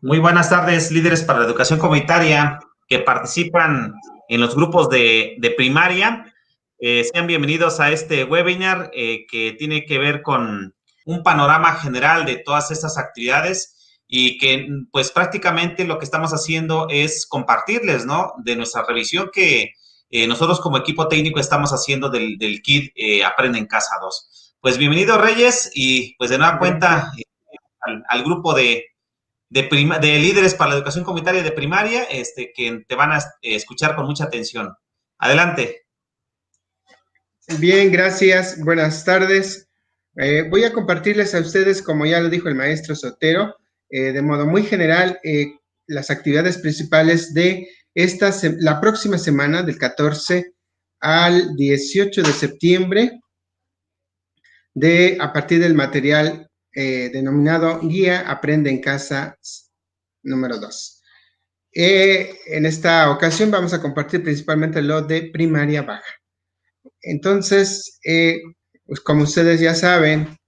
Muy buenas tardes, líderes para la educación comunitaria que participan en los grupos de primaria. Sean bienvenidos a este webinar que tiene que ver con un panorama general de todas estas actividades y que pues prácticamente lo que estamos haciendo es compartirles, ¿no? De nuestra revisión que nosotros como equipo técnico estamos haciendo del KIT Aprende en Casa 2. Pues bienvenido Reyes y pues de nueva cuenta al grupo de líderes para la educación comunitaria de primaria, que te van a escuchar con mucha atención. Adelante. Bien, gracias. Buenas tardes. Voy a compartirles a ustedes, como ya lo dijo el maestro Sotero, de modo muy general, las actividades principales de la próxima semana, del 14 al 18 de septiembre, a partir del material denominado Guía Aprende en Casa número 2. En esta ocasión vamos a compartir principalmente lo de primaria baja. Entonces, pues como ustedes ya saben,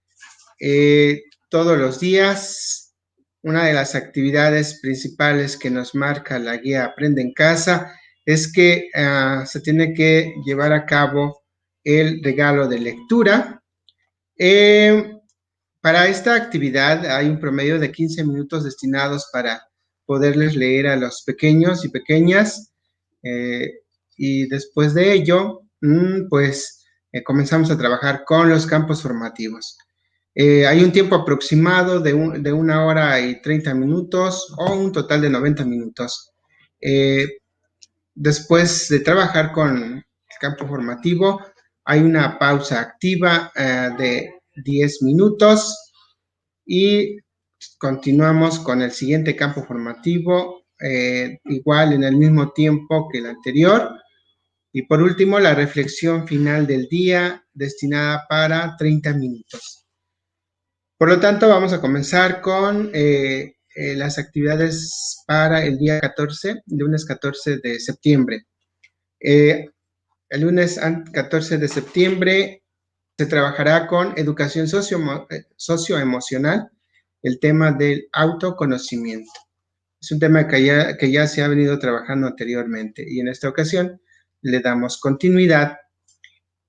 todos los días, una de las actividades principales que nos marca la guía Aprende en Casa es que se tiene que llevar a cabo el regalo de lectura. Para esta actividad hay un promedio de 15 minutos destinados para poderles leer a los pequeños y pequeñas, y después de ello, pues comenzamos a trabajar con los campos formativos. Hay un tiempo aproximado de 1 hora y 30 minutos o un total de 90 minutos. Después de trabajar con el campo formativo, hay una pausa activa de 10 minutos y continuamos con el siguiente campo formativo, igual en el mismo tiempo que el anterior. Y por último, la reflexión final del día, destinada para 30 minutos. Por lo tanto, vamos a comenzar con las actividades para el día 14, lunes 14 de septiembre. El lunes 14 de septiembre se trabajará con educación socioemocional, el tema del autoconocimiento. Es un tema que ya se ha venido trabajando anteriormente y en esta ocasión le damos continuidad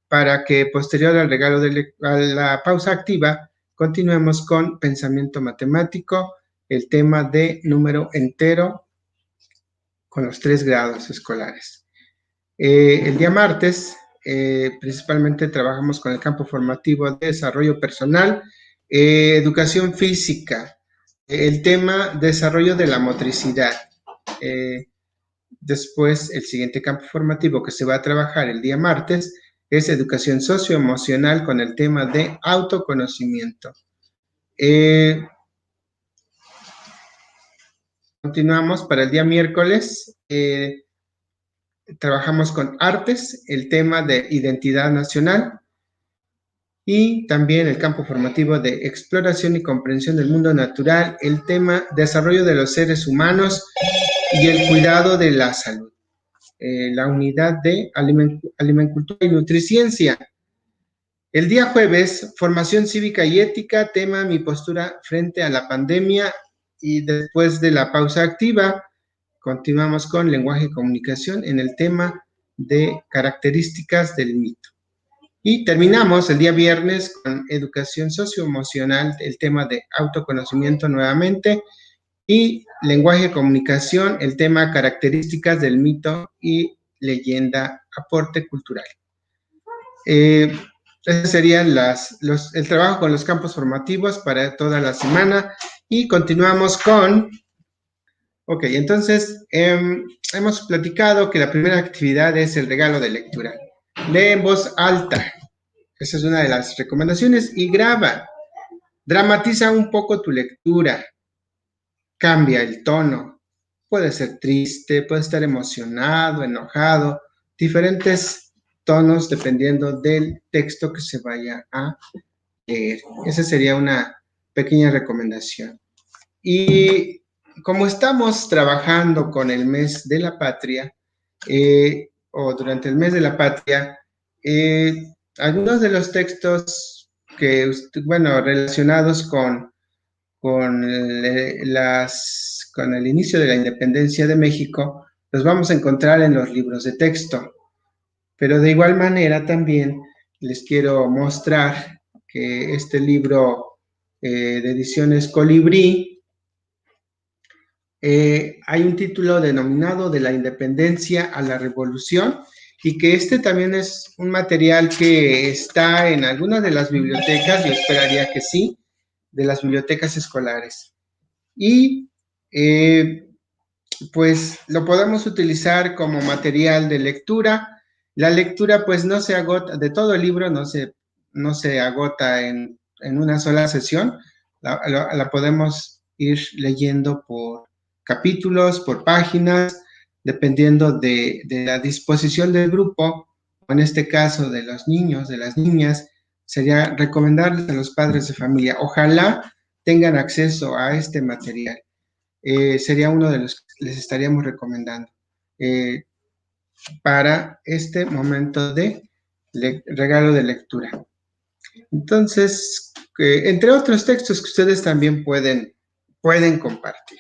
para que posterior al regalo a la pausa activa continuemos con pensamiento matemático, el tema de número entero con los 3 grados escolares. El día martes, principalmente trabajamos con el campo formativo de desarrollo personal, educación física, el tema desarrollo de la motricidad. Después, el siguiente campo formativo que se va a trabajar el día martes es educación socioemocional con el tema de autoconocimiento. Continuamos para el día miércoles. Trabajamos con artes, el tema de identidad nacional y también el campo formativo de exploración y comprensión del mundo natural, el tema desarrollo de los seres humanos y el cuidado de la salud. La unidad de alimencultura y nutriciencia. El día jueves, formación cívica y ética, tema mi postura frente a la pandemia, y después de la pausa activa, continuamos con lenguaje y comunicación en el tema de características del mito. Y terminamos el día viernes con educación socioemocional, el tema de autoconocimiento nuevamente, y lenguaje y comunicación, el tema características del mito y leyenda, aporte cultural. Ese serían el trabajo con los campos formativos para toda la semana. Y continuamos con... Ok, entonces hemos platicado que la primera actividad es el regalo de lectura. Lee en voz alta. Esa es una de las recomendaciones. Y graba. Dramatiza un poco tu lectura. Cambia el tono. Puede ser triste, puede estar emocionado, enojado, diferentes tonos dependiendo del texto que se vaya a leer. Esa sería una pequeña recomendación. Y como estamos trabajando con el mes de la patria, o durante el mes de la patria, algunos de los textos relacionados con las con el inicio de la independencia de México, los vamos a encontrar en los libros de texto. Pero de igual manera también les quiero mostrar que este libro de ediciones Colibrí, hay un título denominado De la Independencia a la Revolución, y que este también es un material que está en algunas de las bibliotecas, yo esperaría que sí, de las bibliotecas escolares. Y pues lo podemos utilizar como material de lectura. La lectura pues no se agota, de todo el libro no se agota en una sola sesión, la podemos ir leyendo por capítulos, por páginas, dependiendo de la disposición del grupo, o en este caso de los niños, de las niñas. Sería recomendarles a los padres de familia, ojalá tengan acceso a este material. Sería uno de los que les estaríamos recomendando para este momento de regalo de lectura. Entonces, entre otros textos que ustedes también pueden compartir.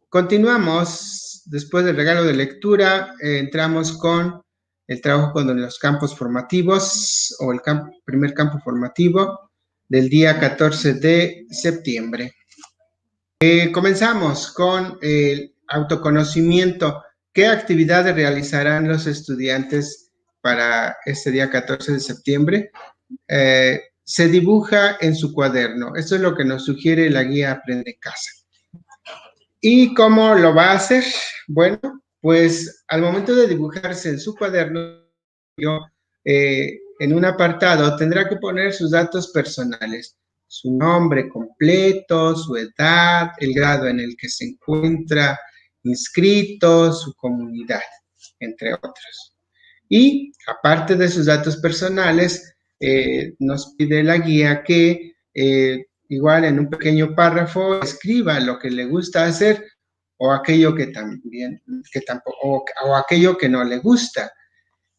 Continuamos, después del regalo de lectura, entramos con el trabajo con los campos formativos, o el primer campo formativo del día 14 de septiembre. Comenzamos con el autoconocimiento. ¿Qué actividades realizarán los estudiantes para este día 14 de septiembre? Se dibuja en su cuaderno. Esto es lo que nos sugiere la guía Aprende en Casa. ¿Y cómo lo va a hacer? Bueno, pues al momento de dibujarse en su cuaderno, en un apartado tendrá que poner sus datos personales, su nombre completo, su edad, el grado en el que se encuentra inscrito, su comunidad, entre otros. Y aparte de sus datos personales, nos pide la guía que igual en un pequeño párrafo escriba lo que le gusta hacer, o aquello que también, o aquello que no le gusta.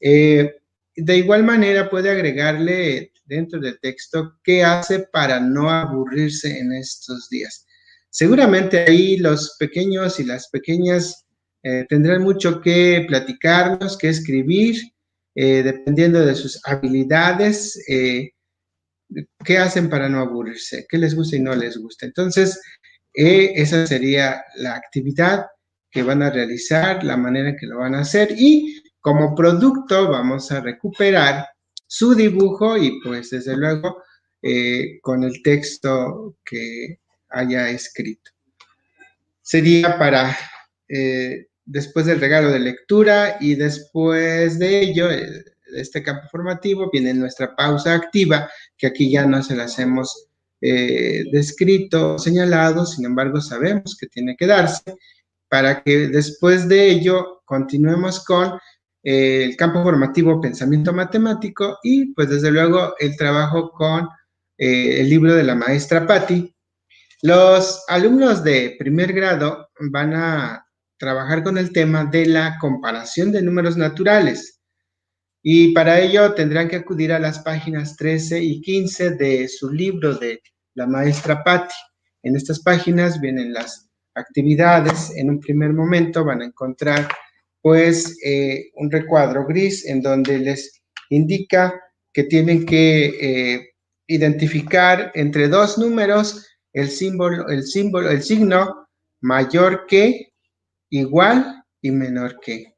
De igual manera puede agregarle dentro del texto qué hace para no aburrirse en estos días. Seguramente ahí los pequeños y las pequeñas tendrán mucho que platicarnos, que escribir, dependiendo de sus habilidades, qué hacen para no aburrirse, qué les gusta y no les gusta. Entonces, esa sería la actividad que van a realizar, la manera en que lo van a hacer, y como producto vamos a recuperar su dibujo y pues desde luego con el texto que haya escrito. Sería para después del regalo de lectura, y después de ello, este campo formativo, viene nuestra pausa activa, que aquí ya no se las hemos descrito, señalado, sin embargo sabemos que tiene que darse, para que después de ello continuemos con el campo formativo Pensamiento Matemático, y pues desde luego el trabajo con el libro de la maestra Patti. Los alumnos de primer grado van a trabajar con el tema de la comparación de números naturales, y para ello tendrán que acudir a las páginas 13 y 15 de su libro de la maestra Patti. En estas páginas vienen las actividades. En un primer momento van a encontrar pues un recuadro gris en donde les indica que tienen que identificar entre dos números el signo mayor que, igual y menor que.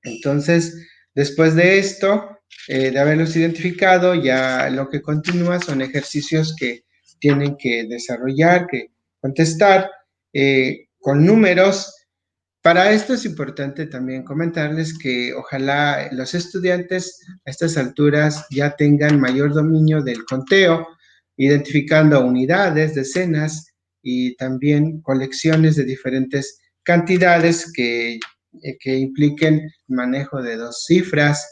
Entonces, después de esto, de haberlos identificado, ya lo que continúa son ejercicios que tienen que desarrollar, que contestar con números. Para esto es importante también comentarles que ojalá los estudiantes a estas alturas ya tengan mayor dominio del conteo, identificando unidades, decenas y también colecciones de diferentes cantidades que impliquen manejo de dos cifras.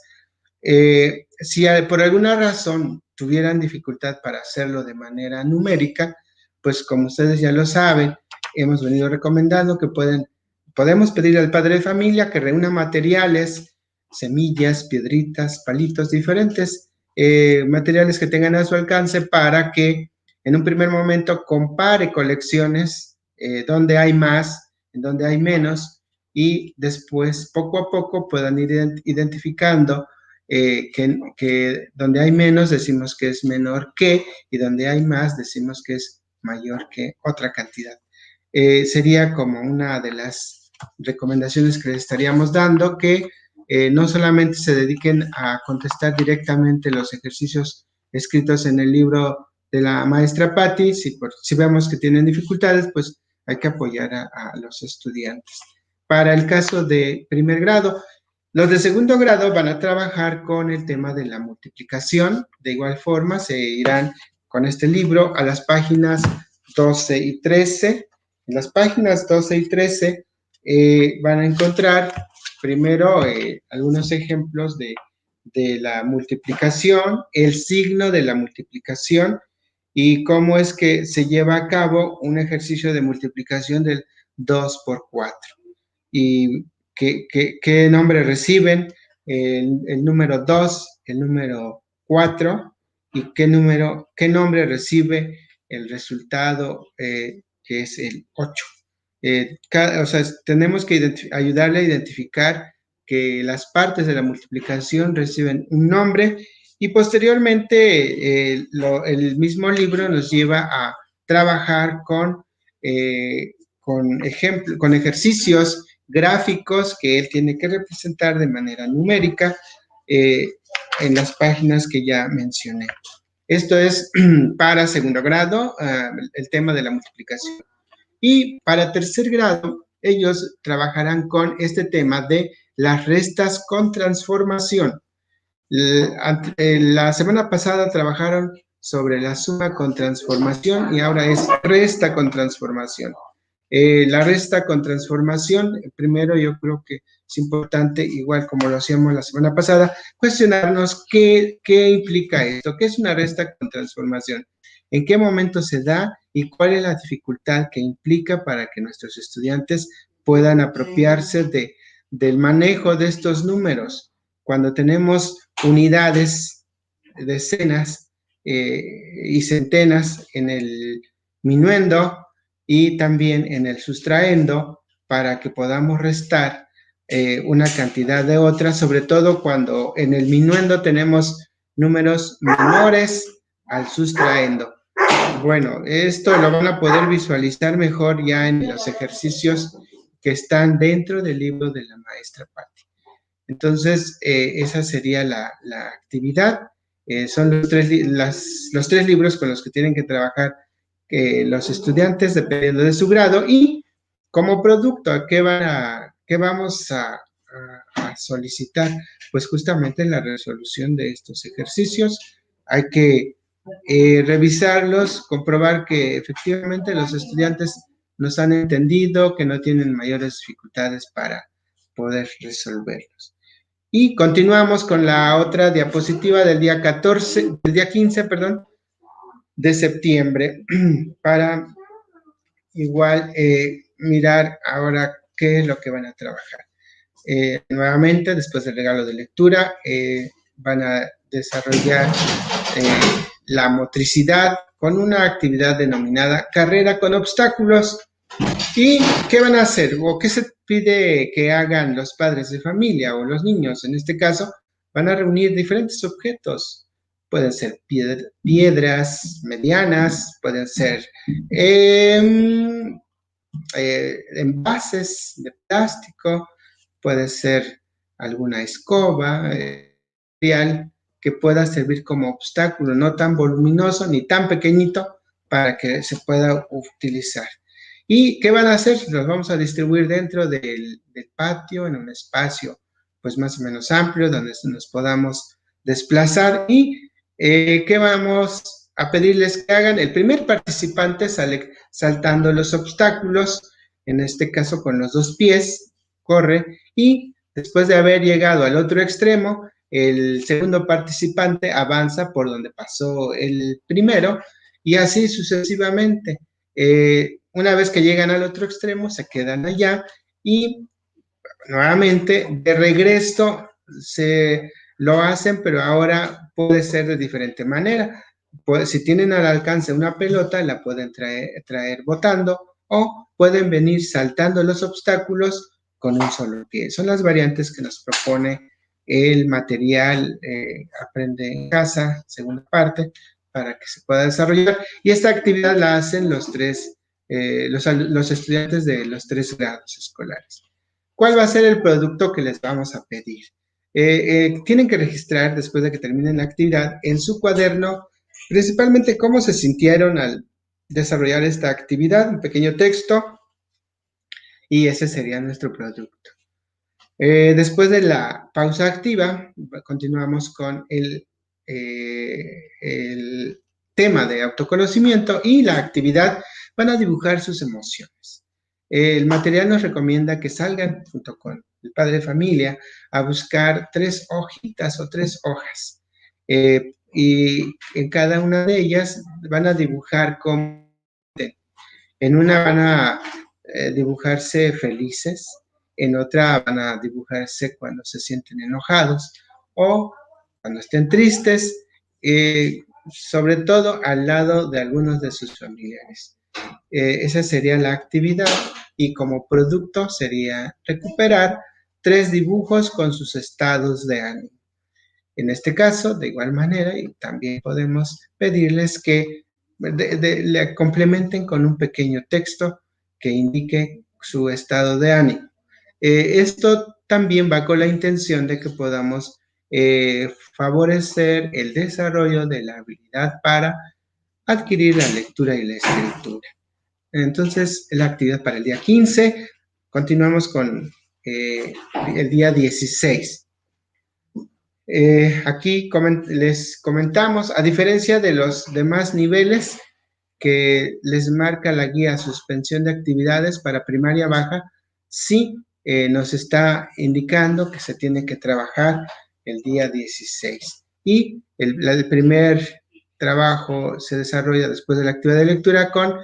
Si por alguna razón tuvieran dificultad para hacerlo de manera numérica, pues como ustedes ya lo saben, hemos venido recomendando que podemos pedir al padre de familia que reúna materiales, semillas, piedritas, palitos, diferentes materiales que tengan a su alcance, para que en un primer momento compare colecciones dónde hay más, en dónde hay menos, y después, poco a poco, puedan ir identificando que donde hay menos decimos que es menor que, y donde hay más decimos que es mayor que otra cantidad. Sería como una de las recomendaciones que les estaríamos dando, que no solamente se dediquen a contestar directamente los ejercicios escritos en el libro de la maestra Patti. Si vemos que tienen dificultades, pues hay que apoyar a los estudiantes. Para el caso de primer grado, los de segundo grado van a trabajar con el tema de la multiplicación. De igual forma, se irán con este libro a las páginas 12 y 13. En las páginas 12 y 13 van a encontrar primero algunos ejemplos de la multiplicación, el signo de la multiplicación y cómo es que se lleva a cabo un ejercicio de multiplicación del 2 por 4. Y qué nombre reciben el número 2, el número 4 y qué nombre recibe el resultado que es el 8. O sea, tenemos que ayudarle a identificar que las partes de la multiplicación reciben un nombre y posteriormente el mismo libro nos lleva a trabajar con ejercicios gráficos que él tiene que representar de manera numérica en las páginas que ya mencioné. Esto es para segundo grado, el tema de la multiplicación. Y para tercer grado, ellos trabajarán con este tema de las restas con transformación. La semana pasada trabajaron sobre la suma con transformación y ahora es resta con transformación. La resta con transformación, primero yo creo que es importante, igual como lo hacíamos la semana pasada, cuestionarnos qué implica esto, qué es una resta con transformación, en qué momento se da y cuál es la dificultad que implica para que nuestros estudiantes puedan apropiarse del manejo de estos números. Cuando tenemos unidades, decenas y centenas en el minuendo y también en el sustraendo, para que podamos restar una cantidad de otras, sobre todo cuando en el minuendo tenemos números menores al sustraendo. Bueno, esto lo van a poder visualizar mejor ya en los ejercicios que están dentro del libro de la maestra Patti. Entonces, esa sería la actividad. Son los tres libros con los que tienen que trabajar los estudiantes dependiendo de su grado y como producto, ¿qué vamos a solicitar? Pues justamente la resolución de estos ejercicios. Hay que revisarlos, comprobar que efectivamente los estudiantes nos han entendido, que no tienen mayores dificultades para poder resolverlos. Y continuamos con la otra diapositiva del día 15, de septiembre, para igual mirar ahora qué es lo que van a trabajar. Nuevamente, después del regalo de lectura, van a desarrollar la motricidad con una actividad denominada carrera con obstáculos. ¿Y qué van a hacer? ¿O qué se pide que hagan los padres de familia o los niños? En este caso, van a reunir diferentes objetos. Pueden ser piedras medianas, pueden ser envases de plástico, puede ser alguna escoba que pueda servir como obstáculo, no tan voluminoso ni tan pequeñito para que se pueda utilizar. ¿Y qué van a hacer? Los vamos a distribuir dentro del patio, en un espacio pues más o menos amplio, donde nos podamos desplazar. ¿Y qué vamos a pedirles que hagan? El primer participante sale saltando los obstáculos, en este caso con los 2 pies, corre, y después de haber llegado al otro extremo, el segundo participante avanza por donde pasó el primero, y así sucesivamente. Una vez que llegan al otro extremo, se quedan allá y nuevamente de regreso se lo hacen, pero ahora puede ser de diferente manera. Si tienen al alcance una pelota, la pueden traer botando, o pueden venir saltando los obstáculos con un solo pie. Son las variantes que nos propone el material Aprende en Casa, segunda parte, para que se pueda desarrollar. Y esta actividad la hacen los estudiantes de los 3 grados escolares. ¿Cuál va a ser el producto que les vamos a pedir? Tienen que registrar, después de que terminen la actividad, en su cuaderno, principalmente cómo se sintieron al desarrollar esta actividad, un pequeño texto, y ese sería nuestro producto. Después de la pausa activa, continuamos con el tema de autoconocimiento y la actividad. Van a dibujar sus emociones. El material nos recomienda que salgan junto con el padre de familia a buscar 3 hojitas o 3 hojas. Y en cada una de ellas van a dibujar como... En una van a dibujarse felices, en otra van a dibujarse cuando se sienten enojados o cuando estén tristes, sobre todo al lado de algunos de sus familiares. Esa sería la actividad y como producto sería recuperar 3 dibujos con sus estados de ánimo. En este caso, de igual manera, y también podemos pedirles que le complementen con un pequeño texto que indique su estado de ánimo. Esto también va con la intención de que podamos favorecer el desarrollo de la habilidad para adquirir la lectura y la escritura. Entonces, la actividad para el día 15, continuamos con el día 16. Aquí les comentamos, a diferencia de los demás niveles que les marca la guía suspensión de actividades para primaria baja, sí nos está indicando que se tiene que trabajar el día 16. Y el primer trabajo se desarrolla después de la actividad de lectura con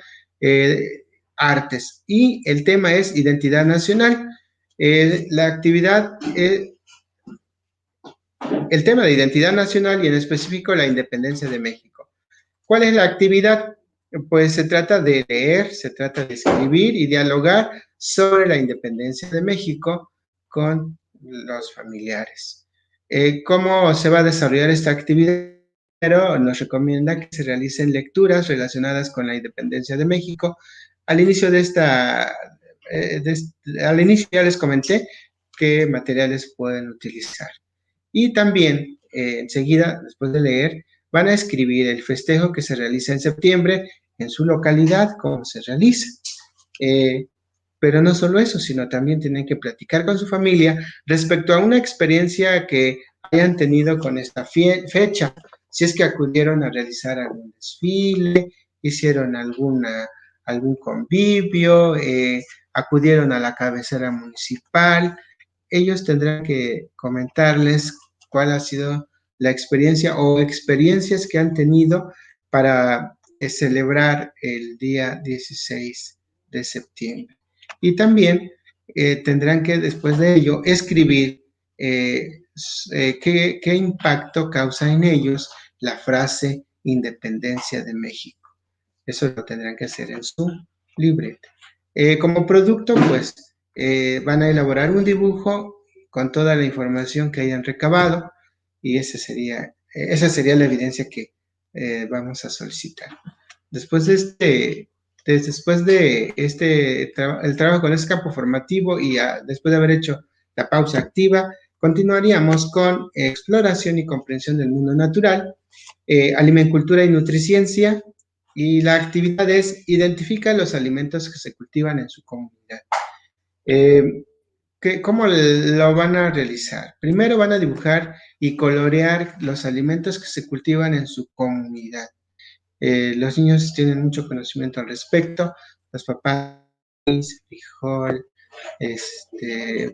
artes. Y el tema es identidad nacional. La actividad el tema de identidad nacional y en específico la independencia de México. ¿Cuál es la actividad? Pues se trata de leer, se trata de escribir y dialogar sobre la independencia de México con los familiares. ¿Cómo se va a desarrollar esta actividad? Pero nos recomienda que se realicen lecturas relacionadas con la independencia de México. Al inicio al inicio ya les comenté qué materiales pueden utilizar. Y también, enseguida, después de leer, van a escribir el festejo que se realiza en septiembre en su localidad, cómo se realiza. Pero no solo eso, sino también tienen que platicar con su familia respecto a una experiencia que hayan tenido con esta fecha. Si es que acudieron a realizar algún desfile, hicieron algún convivio, acudieron a la cabecera municipal. Ellos tendrán que comentarles cuál ha sido la experiencia o experiencias que han tenido para celebrar el día 16 de septiembre. Y también tendrán que, después de ello, escribir qué impacto causa en ellos la frase Independencia de México. Eso lo tendrán que hacer en su libreta. Como producto, pues, van a elaborar un dibujo con toda la información que hayan recabado y esa sería la evidencia que vamos a solicitar. Después de el trabajo con este campo formativo y después de haber hecho la pausa activa, continuaríamos con exploración y comprensión del mundo natural, alimencultura y nutriciencia, y la actividad es identifica los alimentos que se cultivan en su comunidad. ¿Cómo lo van a realizar? Primero van a dibujar y colorear los alimentos que se cultivan en su comunidad. Los niños tienen mucho conocimiento al respecto, los papás, frijol,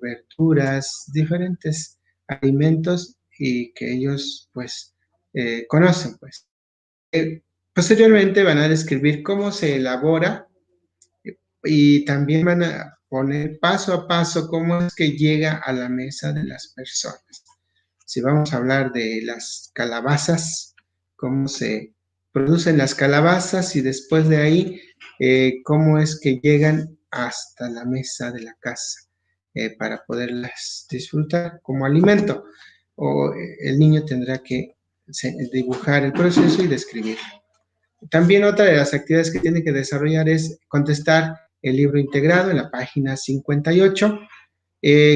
verduras, diferentes alimentos y que ellos pues conocen pues. Posteriormente van a describir cómo se elabora y también van a poner paso a paso cómo es que llega a la mesa de las personas. Si vamos a hablar de las calabazas, cómo se producen las calabazas y después de ahí cómo es que llegan hasta la mesa de la casa para poderlas disfrutar como alimento. O el niño tendrá que dibujar el proceso y describirlo. También otra de las actividades que tiene que desarrollar es contestar el libro integrado en la página 58.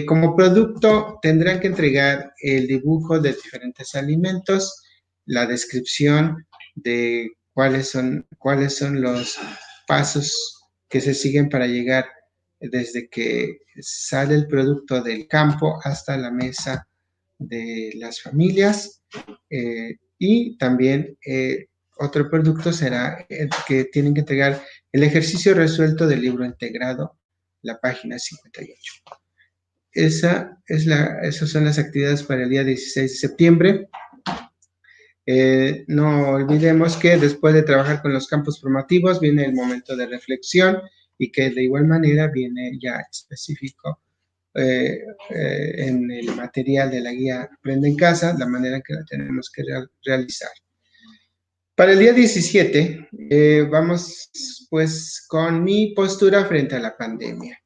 Como producto tendrán que entregar el dibujo de diferentes alimentos, la descripción de cuáles son los pasos que se siguen para llegar desde que sale el producto del campo hasta la mesa de las familias. Y también otro producto será que tienen que entregar el ejercicio resuelto del libro integrado, la página 58. Esas son las actividades para el día 16 de septiembre. No olvidemos que después de trabajar con los campos formativos viene el momento de reflexión y que de igual manera viene ya específico en el material de la guía Aprende en Casa, la manera en que la tenemos que realizar. Para el día 17 vamos pues con mi postura frente a la pandemia.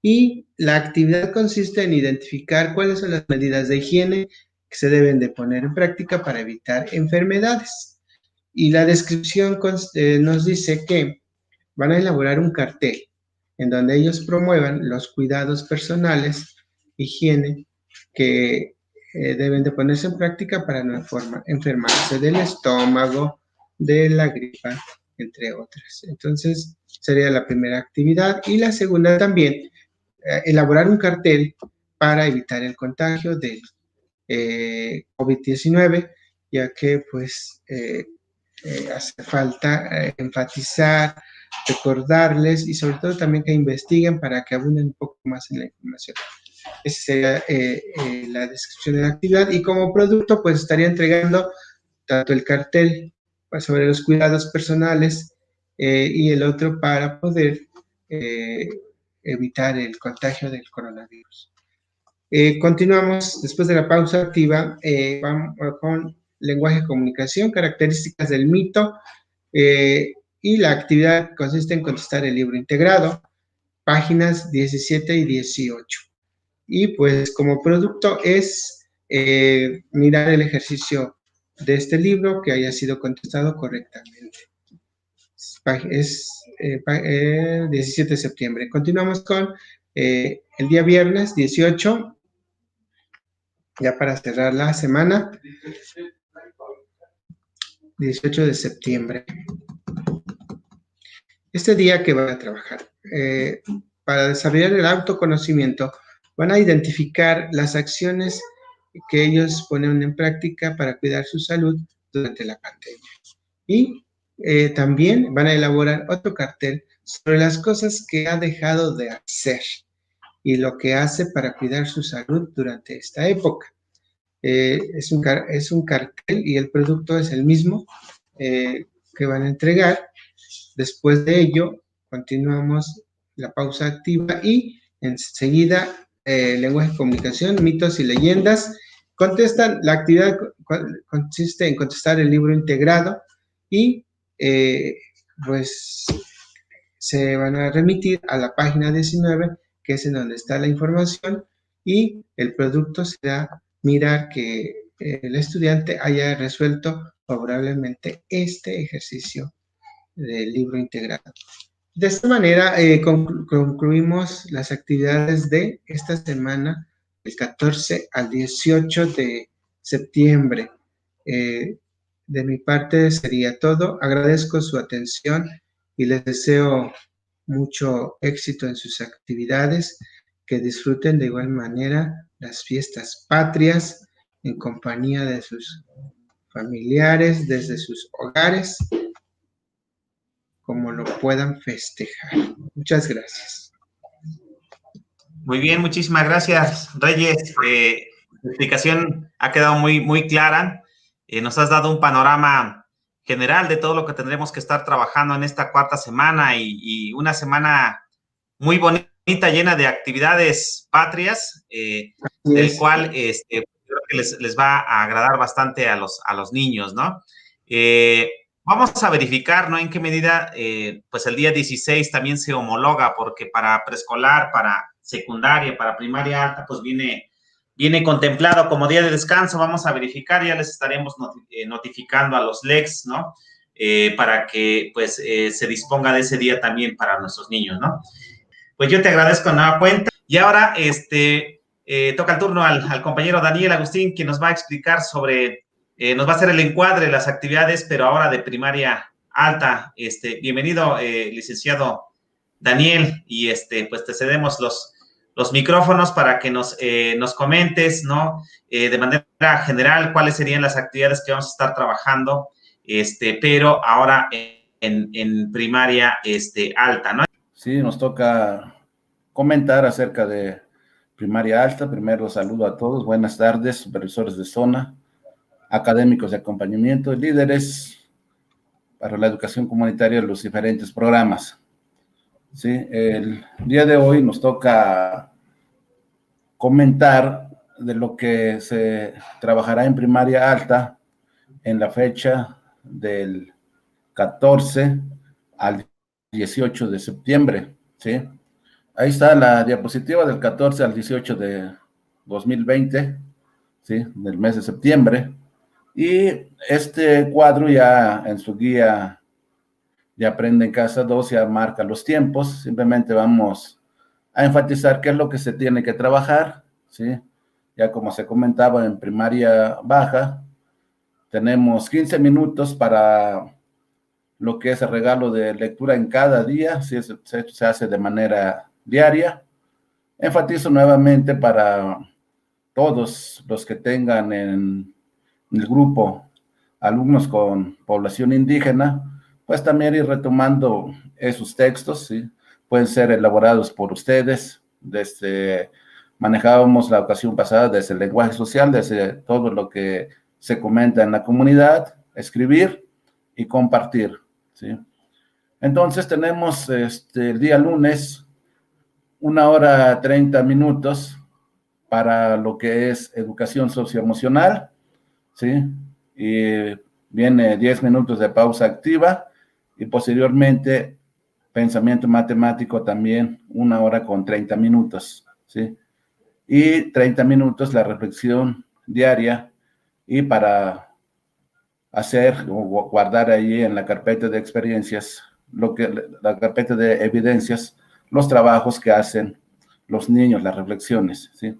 Y la actividad consiste en identificar cuáles son las medidas de higiene que se deben de poner en práctica para evitar enfermedades. Y la descripción nos dice que van a elaborar un cartel en donde ellos promuevan los cuidados personales, higiene, que deben de ponerse en práctica para no enfermarse del estómago, de la gripa, entre otras. Entonces, sería la primera actividad. Y la segunda también, elaborar un cartel para evitar el contagio del COVID-19, ya que pues hace falta enfatizar, recordarles y sobre todo también que investiguen para que abunden un poco más en la información. Esa sería la descripción de la actividad y como producto pues estaría entregando tanto el cartel sobre los cuidados personales y el otro para poder evitar el contagio del coronavirus. Continuamos después de la pausa activa vamos con lenguaje de comunicación, características del mito y la actividad consiste en contestar el libro integrado, páginas 17 y 18. Y pues como producto es mirar el ejercicio de este libro que haya sido contestado correctamente. Es 17 de septiembre. Continuamos con el día viernes 18, ya para cerrar la semana, 18 de septiembre. Este día que van a trabajar, para desarrollar el autoconocimiento, van a identificar las acciones que ellos ponen en práctica para cuidar su salud durante la pandemia. Y también van a elaborar otro cartel sobre las cosas que ha dejado de hacer y lo que hace para cuidar su salud durante esta época. Es un cartel y el producto es el mismo que van a entregar. Después de ello, continuamos la pausa activa y enseguida lenguaje de comunicación, mitos y leyendas. Contestan, la actividad consiste en contestar el libro integrado y pues se van a remitir a la página 19, que es en donde está la información, y el producto será mirar que el estudiante haya resuelto favorablemente este ejercicio del libro integrado. De esta manera concluimos las actividades de esta semana, del 14 al 18 de septiembre. De mi parte sería todo. Agradezco su atención y les deseo mucho éxito en sus actividades, que disfruten de igual manera las fiestas patrias en compañía de sus familiares, desde sus hogares, como lo puedan festejar. Muchas gracias. Muy bien, muchísimas gracias, Reyes. La explicación ha quedado muy clara. Nos has dado un panorama general de todo lo que tendremos que estar trabajando en esta cuarta semana y una semana muy bonita, llena de actividades patrias, del cual creo que les va a agradar bastante a los niños, ¿no? Vamos a verificar, ¿no? En qué medida, pues el día 16 también se homologa, porque para preescolar, para secundaria, para primaria alta, pues viene contemplado como día de descanso. Vamos a verificar, ya les estaremos notificando a los LECs, ¿no? Para que, pues, se disponga de ese día también para nuestros niños, ¿no? Pues yo te agradezco de nueva cuenta. Y ahora, toca el turno al compañero Daniel Agustín, que nos va a explicar sobre nos va a hacer el encuadre de las actividades, pero ahora de primaria alta. Bienvenido, licenciado Daniel, y pues te cedemos los micrófonos para que nos comentes, ¿no? De manera general, cuáles serían las actividades que vamos a estar trabajando, pero ahora en primaria alta, ¿no? Sí, nos toca comentar acerca de primaria alta. Primero saludo a todos, buenas tardes, supervisores de zona, académicos de acompañamiento, líderes para la educación comunitaria de los diferentes programas. Sí, el día de hoy nos toca comentar de lo que se trabajará en primaria alta en la fecha del 14 al 18 de septiembre, ¿sí? Ahí está la diapositiva del 14 al 18 de 2020, ¿sí? Del mes de septiembre. Y este cuadro ya en su guía de Aprende en Casa 2 ya marca los tiempos. Simplemente vamos a enfatizar qué es lo que se tiene que trabajar, ¿sí? Ya como se comentaba en primaria baja, tenemos 15 minutos para lo que es el regalo de lectura en cada día, si se hace de manera diaria. Enfatizo nuevamente para todos los que tengan en el grupo alumnos con población indígena, pues también ir retomando esos textos, ¿sí? Pueden ser elaborados por ustedes, manejábamos la ocasión pasada desde el lenguaje social, desde todo lo que se comenta en la comunidad, escribir y compartir, ¿sí? Entonces tenemos el día lunes 1 hora 30 minutos para lo que es educación socioemocional, ¿sí? Y viene 10 minutos de pausa activa y posteriormente pensamiento matemático también 1 hora con 30 minutos, ¿sí? Y 30 minutos la reflexión diaria y para hacer o guardar ahí en la carpeta de experiencias, la carpeta de evidencias, los trabajos que hacen los niños, las reflexiones, ¿sí?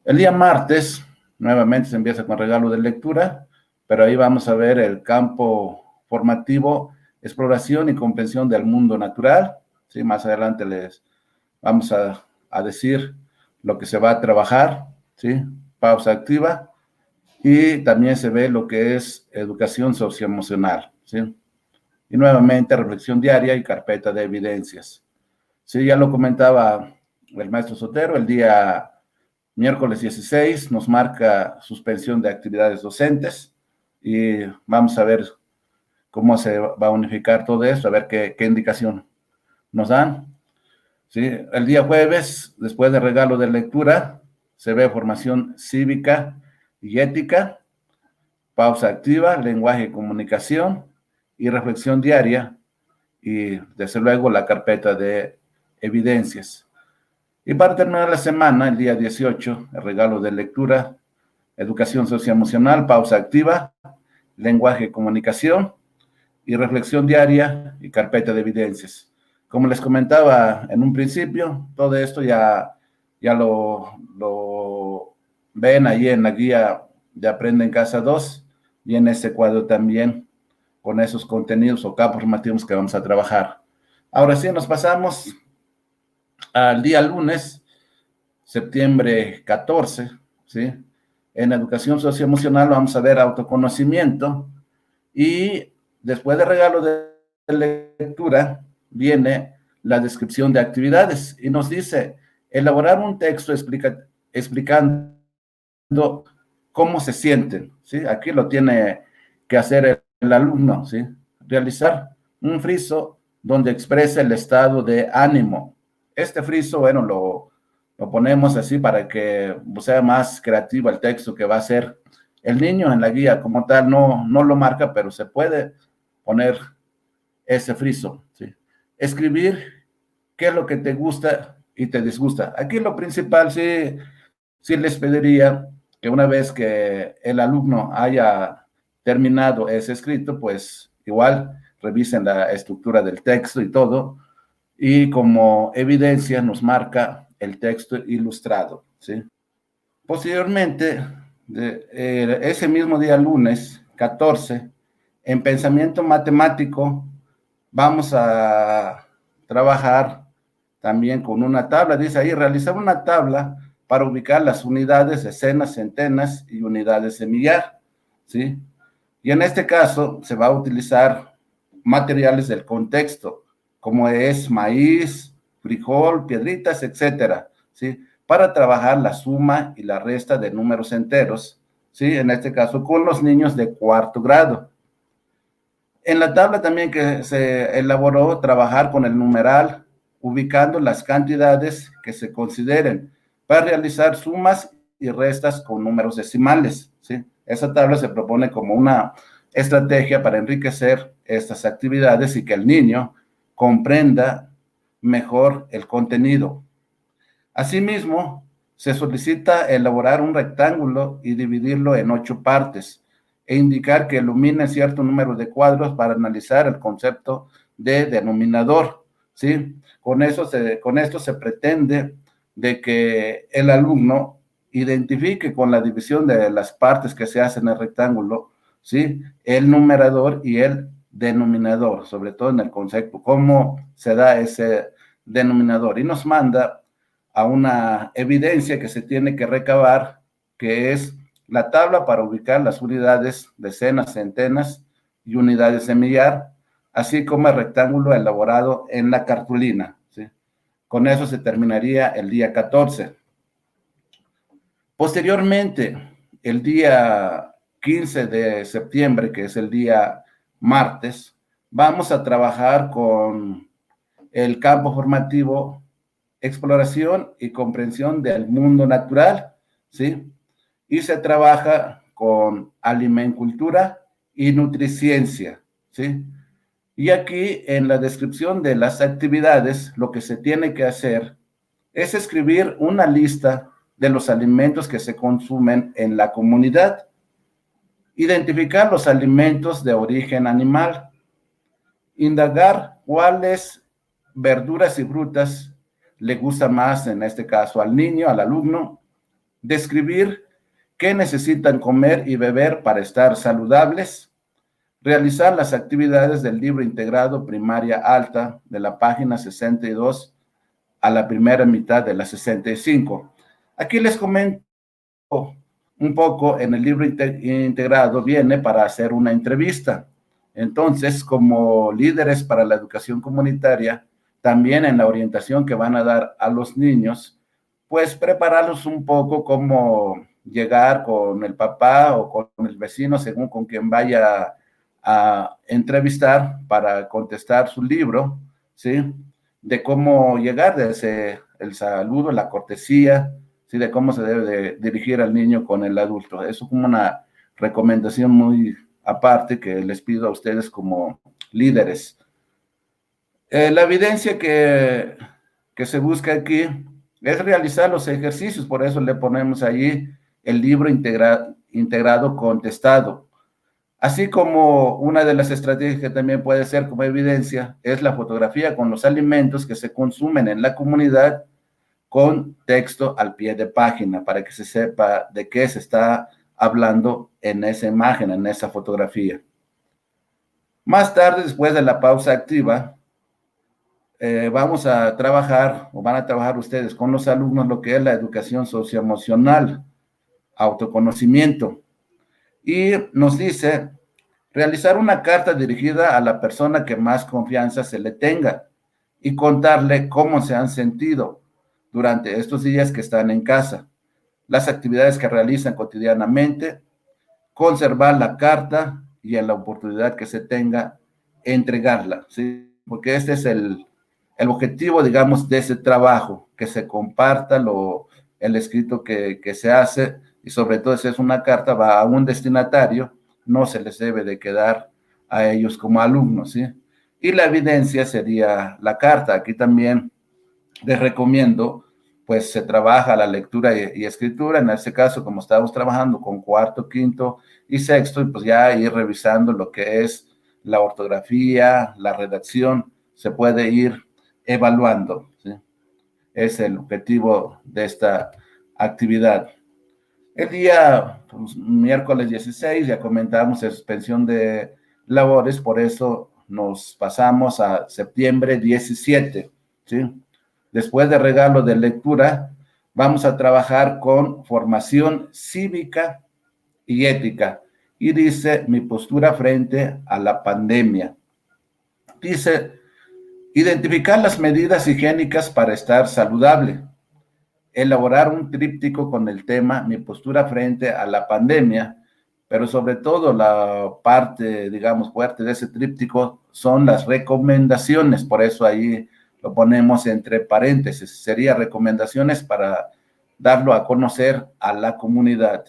El día martes, nuevamente se empieza con regalo de lectura, pero ahí vamos a ver el campo formativo, exploración y comprensión del mundo natural, ¿sí? Más adelante les vamos a decir lo que se va a trabajar, ¿sí? Pausa activa. Y también se ve lo que es educación socioemocional, ¿sí? Y nuevamente reflexión diaria y carpeta de evidencias. Sí, ya lo comentaba el maestro Sotero, el día miércoles 16 nos marca suspensión de actividades docentes y vamos a ver cómo se va a unificar todo esto, a ver qué indicación nos dan. ¿Sí? El día jueves, después de regalo de lectura, se ve formación cívica y ética, pausa activa, lenguaje y comunicación y reflexión diaria y desde luego la carpeta de evidencias. Y para terminar la semana, el día 18, el regalo de lectura, educación socioemocional, pausa activa, lenguaje y comunicación y reflexión diaria y carpeta de evidencias. Como les comentaba en un principio, todo esto ya lo ven ahí en la guía de Aprende en Casa 2 y en este cuadro también con esos contenidos o campos formativos que vamos a trabajar. Ahora sí, nos pasamos al día lunes, septiembre 14, ¿sí? En educación socioemocional vamos a ver autoconocimiento y después de regalo de lectura viene la descripción de actividades y nos dice elaborar un texto explicando cómo se sienten, ¿sí? Aquí lo tiene que hacer el alumno, ¿sí? Realizar un friso donde exprese el estado de ánimo. Este friso, bueno, lo ponemos así para que sea más creativo el texto que va a hacer el niño en la guía como tal, no lo marca, pero se puede poner ese friso, ¿sí? Escribir qué es lo que te gusta y te disgusta. Aquí lo principal, sí les pediría que una vez que el alumno haya terminado ese escrito, pues igual revisen la estructura del texto y todo, y como evidencia nos marca el texto ilustrado, ¿sí? Posteriormente, ese mismo día, lunes 14, en pensamiento matemático, vamos a trabajar también con una tabla. Dice ahí, realizar una tabla para ubicar las unidades, decenas, centenas y unidades de millar, ¿sí? Y en este caso se va a utilizar materiales del contexto, como es maíz, frijol, piedritas, etcétera, ¿sí? Para trabajar la suma y la resta de números enteros, ¿sí? En este caso con los niños de cuarto grado. En la tabla también que se elaboró, trabajar con el numeral, ubicando las cantidades que se consideren para realizar sumas y restas con números decimales, ¿sí? Esa tabla se propone como una estrategia para enriquecer estas actividades y que el niño comprenda mejor el contenido. Asimismo, se solicita elaborar un rectángulo y dividirlo en 8 partes e indicar que ilumine cierto número de cuadros para analizar el concepto de denominador, ¿sí? Con esto se pretende de que el alumno identifique con la división de las partes que se hacen en el rectángulo, ¿sí? El numerador y el denominador, sobre todo en el concepto, cómo se da ese denominador. Y nos manda a una evidencia que se tiene que recabar, que es la tabla para ubicar las unidades, decenas, centenas y unidades de millar, así como el rectángulo elaborado en la cartulina, ¿sí? Con eso se terminaría el día 14. Posteriormente, el día 15 de septiembre, que es el día martes, vamos a trabajar con el campo formativo exploración y comprensión del mundo natural, ¿sí? Y se trabaja con alimencultura y nutriciencia, ¿sí? Y aquí en la descripción de las actividades, lo que se tiene que hacer es escribir una lista de los alimentos que se consumen en la comunidad, identificar los alimentos de origen animal, indagar cuáles verduras y frutas le gusta más, en este caso al niño, al alumno, describir qué necesitan comer y beber para estar saludables, realizar las actividades del libro integrado primaria alta de la página 62 a la primera mitad de la 65. Aquí les comento un poco, en el libro integrado viene para hacer una entrevista. Entonces, como líderes para la educación comunitaria, también en la orientación que van a dar a los niños, pues prepararlos un poco cómo llegar con el papá o con el vecino, según con quien vaya a entrevistar para contestar su libro, ¿sí? De cómo llegar desde el saludo, la cortesía, ¿sí? De cómo se debe de dirigir al niño con el adulto. Eso como una recomendación muy aparte que les pido a ustedes como líderes. La evidencia que se busca aquí es realizar los ejercicios, por eso le ponemos allí el libro integrado contestado. Así como una de las estrategias que también puede ser como evidencia es la fotografía con los alimentos que se consumen en la comunidad con texto al pie de página para que se sepa de qué se está hablando en esa imagen, en esa fotografía. Más tarde, después de la pausa activa, vamos a trabajar, o van a trabajar ustedes con los alumnos, lo que es la educación socioemocional, autoconocimiento. Y nos dice, realizar una carta dirigida a la persona que más confianza se le tenga y contarle cómo se han sentido durante estos días que están en casa, las actividades que realizan cotidianamente, conservar la carta y en la oportunidad que se tenga, entregarla, ¿sí? Porque este es el objetivo, digamos, de ese trabajo, que se comparta el escrito que se hace, y sobre todo si es una carta, va a un destinatario, no se les debe de quedar a ellos como alumnos, ¿sí? Y la evidencia sería la carta. Aquí también les recomiendo, pues se trabaja la lectura y escritura. En este caso, como estamos trabajando con cuarto, quinto y sexto, pues ya ir revisando lo que es la ortografía, la redacción, se puede ir evaluando, ¿sí? Es el objetivo de esta actividad. El día pues, miércoles 16 ya comentamos suspensión de labores, por eso nos pasamos a septiembre 17, ¿sí? Después de regalo de lectura, vamos a trabajar con formación cívica y ética. Y dice, mi postura frente a la pandemia. Dice, identificar las medidas higiénicas para estar saludable. Elaborar un tríptico con el tema, mi postura frente a la pandemia, pero sobre todo la parte, digamos, fuerte de ese tríptico son las recomendaciones, por eso ahí lo ponemos entre paréntesis, sería recomendaciones para darlo a conocer a la comunidad.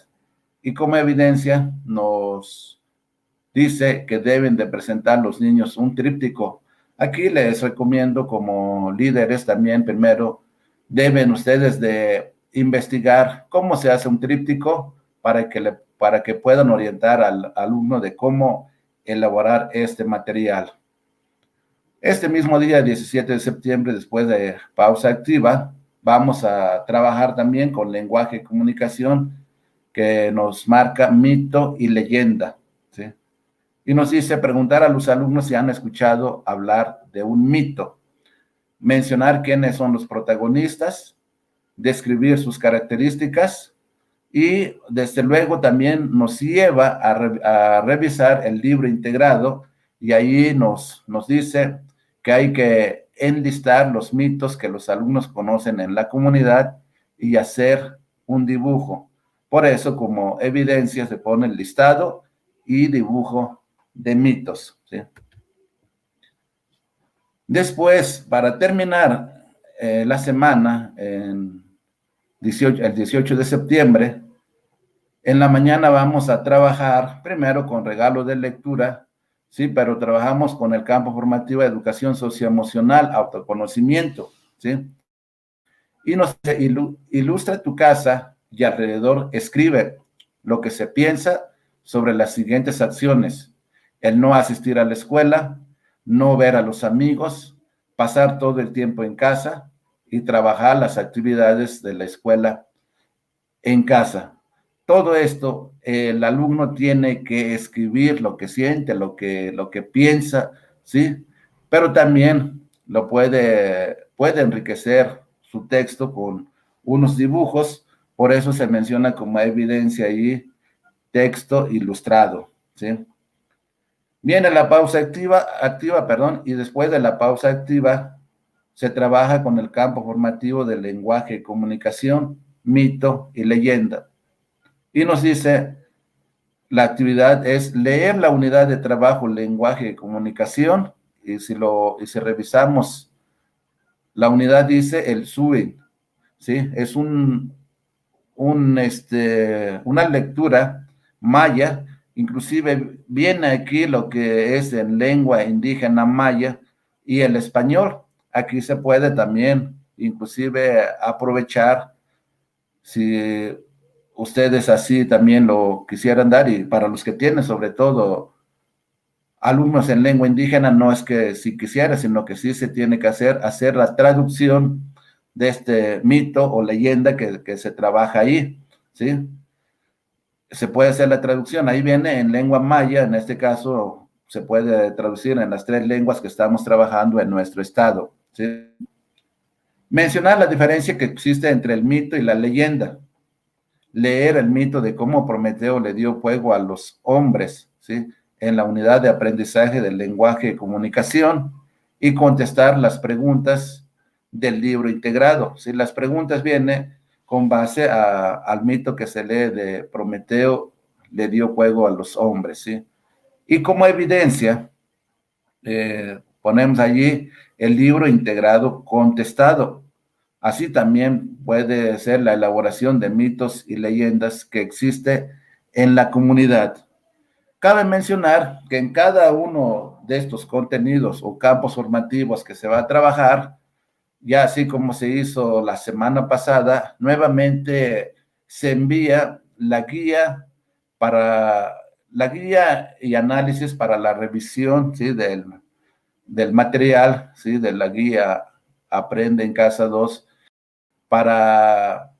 Y como evidencia nos dice que deben de presentar los niños un tríptico. Aquí les recomiendo como líderes también, primero, deben ustedes de investigar cómo se hace un tríptico para que puedan orientar al alumno de cómo elaborar este material. Este mismo día, 17 de septiembre, después de pausa activa, vamos a trabajar también con lenguaje y comunicación que nos marca mito y leyenda, ¿sí? Y nos dice preguntar a los alumnos si han escuchado hablar de un mito, mencionar quiénes son los protagonistas, describir sus características y desde luego también nos lleva a revisar el libro integrado y ahí nos dice que hay que enlistar los mitos que los alumnos conocen en la comunidad y hacer un dibujo. Por eso como evidencia se pone el listado y dibujo de mitos, ¿sí? Después, para terminar la semana, el 18 de septiembre, en la mañana vamos a trabajar primero con regalo de lectura, ¿sí? Pero trabajamos con el campo formativo de educación socioemocional, autoconocimiento, ¿sí? Y nos ilustra tu casa y alrededor escribe lo que se piensa sobre las siguientes acciones: el no asistir a la escuela, no ver a los amigos, pasar todo el tiempo en casa y trabajar las actividades de la escuela en casa. Todo esto, el alumno tiene que escribir lo que siente, lo que piensa, ¿sí? Pero también puede enriquecer su texto con unos dibujos, por eso se menciona como evidencia ahí texto ilustrado, ¿sí? Viene la pausa activa, y después de la pausa activa se trabaja con el campo formativo del lenguaje y comunicación, mito y leyenda. Y nos dice, la actividad es leer la unidad de trabajo, lenguaje y comunicación, y si revisamos, la unidad dice el SUIN, ¿sí? Es una lectura maya, inclusive viene aquí lo que es en lengua indígena maya y el español. Aquí se puede también inclusive aprovechar si ustedes así también lo quisieran dar, y para los que tienen sobre todo alumnos en lengua indígena, no es que si quisiera, sino que sí se tiene que hacer la traducción de este mito o leyenda que se trabaja ahí, ¿sí? Se puede hacer la traducción, ahí viene en lengua maya, en este caso se puede traducir en las 3 lenguas que estamos trabajando en nuestro estado, ¿sí? Mencionar la diferencia que existe entre el mito y la leyenda. Leer el mito de cómo Prometeo le dio fuego a los hombres, ¿sí? En la unidad de aprendizaje del lenguaje y comunicación, y contestar las preguntas del libro integrado, ¿sí? Las preguntas vienen con base al mito que se lee de Prometeo le dio fuego a los hombres, ¿sí? Y como evidencia, ponemos allí el libro integrado contestado. Así también puede ser la elaboración de mitos y leyendas que existe en la comunidad. cabe mencionar que en cada uno de estos contenidos o campos formativos que se va a trabajar, ya así como se hizo la semana pasada, nuevamente se envía la guía y análisis para la revisión, ¿sí? del material, ¿sí? De la guía Aprende en Casa 2, para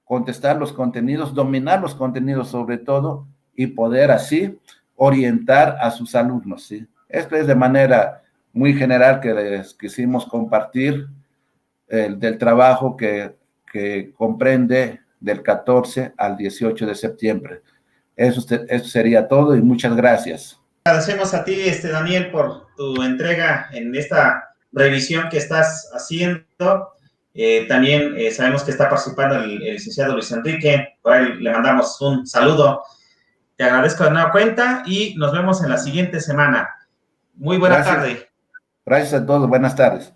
contestar los contenidos, dominar los contenidos sobre todo, y poder así orientar a sus alumnos, ¿sí? Esto es de manera muy general que les quisimos compartir del trabajo que comprende del 14 al 18 de septiembre. Eso sería todo y muchas gracias. Agradecemos a ti, Daniel, por tu entrega en esta revisión que estás haciendo. También sabemos que está participando el licenciado Luis Enrique, por ahí le mandamos un saludo. Te agradezco de nueva cuenta y nos vemos en la siguiente semana. Muy buena tarde. Gracias a todos, buenas tardes.